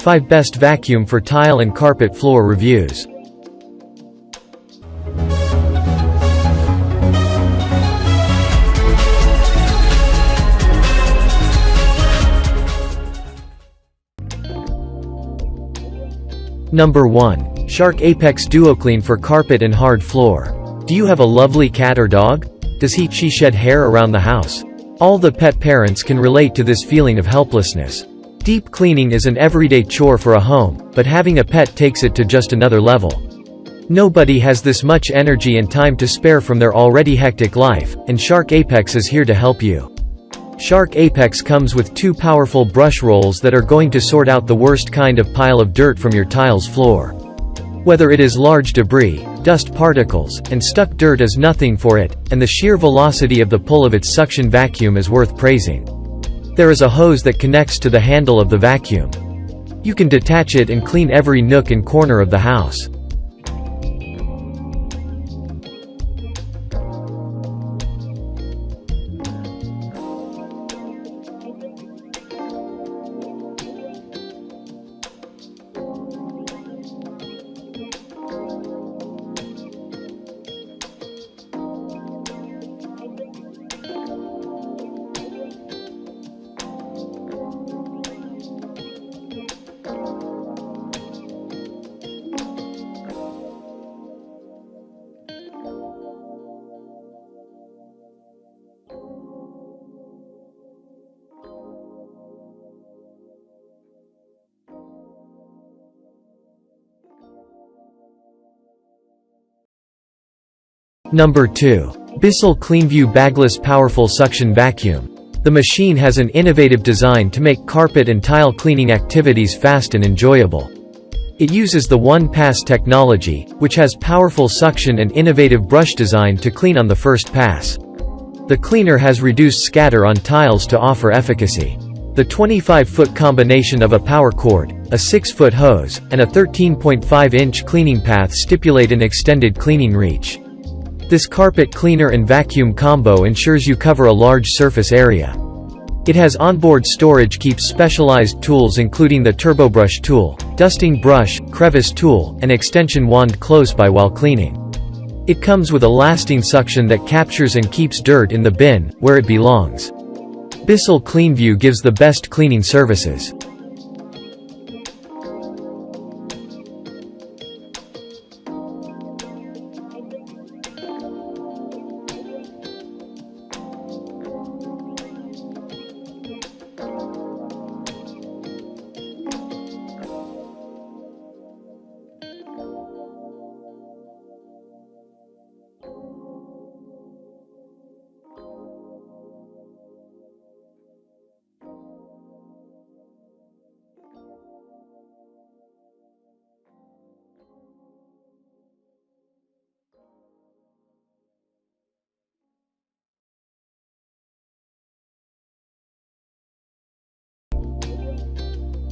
5 Best Vacuum for Tile and Carpet Floor Reviews. Number 1. Shark Apex Duo Clean for Carpet and Hard Floor. Do you have a lovely cat or dog? Does he/she shed hair around the house? All the pet parents can relate to this feeling of helplessness. Deep cleaning is an everyday chore for a home, but having a pet takes it to just another level. Nobody has this much energy and time to spare from their already hectic life, and Shark Apex is here to help you. Shark Apex comes with 2 powerful brush rolls that are going to sort out the worst kind of pile of dirt from your tiles floor. Whether it is large debris, dust particles, and stuck dirt is nothing for it, and the sheer velocity of the pull of its suction vacuum is worth praising. There is a hose that connects to the handle of the vacuum. You can detach it and clean every nook and corner of the house. Number 2. Bissell Cleanview Bagless Powerful Suction Vacuum. The machine has an innovative design to make carpet and tile cleaning activities fast and enjoyable. It uses the one-pass technology, which has powerful suction and innovative brush design to clean on the first pass. The cleaner has reduced scatter on tiles to offer efficacy. The 25-foot combination of a power cord, a 6-foot hose, and a 13.5-inch cleaning path stipulate an extended cleaning reach. This carpet cleaner and vacuum combo ensures you cover a large surface area. It has onboard storage, keeps specialized tools including the turbo brush tool, dusting brush, crevice tool, and extension wand close by while cleaning. It comes with a lasting suction that captures and keeps dirt in the bin, where it belongs. Bissell Cleanview gives the best cleaning services.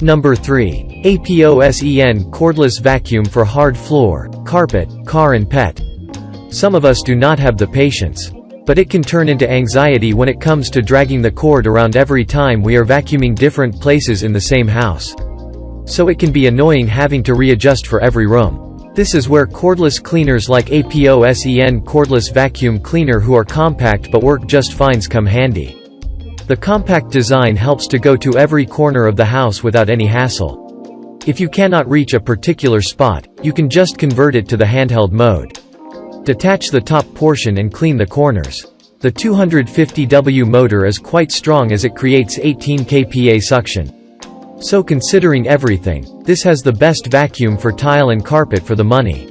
Number 3. APOSEN Cordless Vacuum for Hard Floor, Carpet, Car and Pet. Some of us do not have the patience. But it can turn into anxiety when it comes to dragging the cord around every time we are vacuuming different places in the same house. So it can be annoying having to readjust for every room. This is where cordless cleaners like APOSEN Cordless Vacuum Cleaner, who are compact but work just fine, come handy. The compact design helps to go to every corner of the house without any hassle. If you cannot reach a particular spot, you can just convert it to the handheld mode. Detach the top portion and clean the corners. The 250W motor is quite strong as it creates 18 kPa suction. So considering everything, this has the best vacuum for tile and carpet for the money.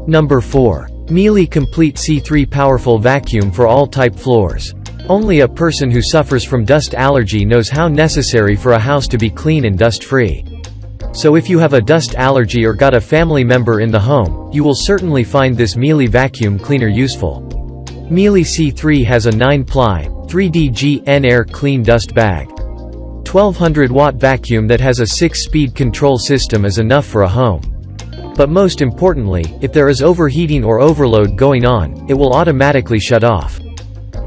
Number 4. Miele Complete C3 Powerful Vacuum for all type floors. Only a person who suffers from dust allergy knows how necessary for a house to be clean and dust-free. So if you have a dust allergy or got a family member in the home, you will certainly find this Miele vacuum cleaner useful. Miele C3 has a 9-ply, 3DG Air clean dust bag. 1200-watt vacuum that has a 6-speed control system is enough for a home. But most importantly, if there is overheating or overload going on, it will automatically shut off.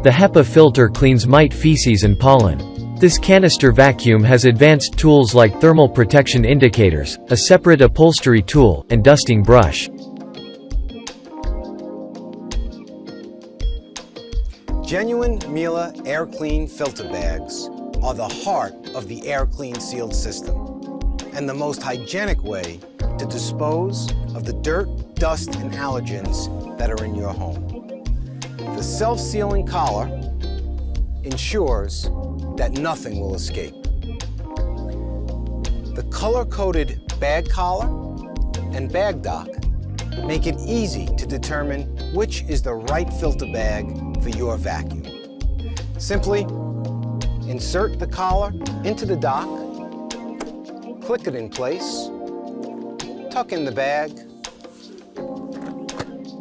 The HEPA filter cleans mite feces and pollen. This canister vacuum has advanced tools like thermal protection indicators, a separate upholstery tool, and dusting brush. Genuine Miele Air Clean filter bags are the heart of the Air Clean sealed system and the most hygienic way to dispose of the dirt, dust, and allergens that are in your home. The self-sealing collar ensures that nothing will escape. The color-coded bag collar and bag dock make it easy to determine which is the right filter bag for your vacuum. Simply insert the collar into the dock, click it in place, tuck in the bag,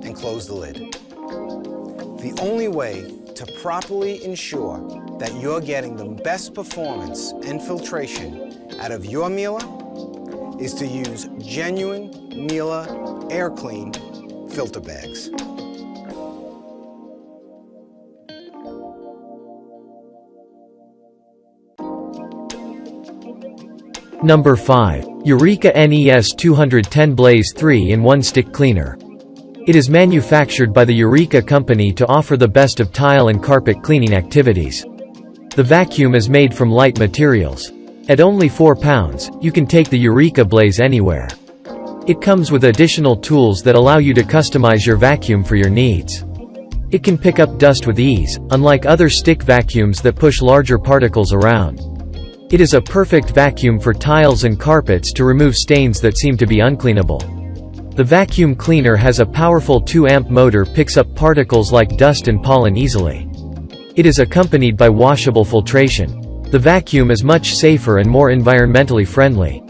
and close the lid. The only way to properly ensure that you're getting the best performance and filtration out of your Miele is to use genuine Miele Air Clean filter bags. Number 5. Eureka NES 210 Blaze 3-in-1 Stick Cleaner. It is manufactured by the Eureka company to offer the best of tile and carpet cleaning activities. The vacuum is made from light materials. At only 4 pounds, you can take the Eureka Blaze anywhere. It comes with additional tools that allow you to customize your vacuum for your needs. It can pick up dust with ease, unlike other stick vacuums that push larger particles around. It is a perfect vacuum for tiles and carpets to remove stains that seem to be uncleanable. The vacuum cleaner has a powerful 2-amp motor picks up particles like dust and pollen easily. It is accompanied by washable filtration. The vacuum is much safer and more environmentally friendly.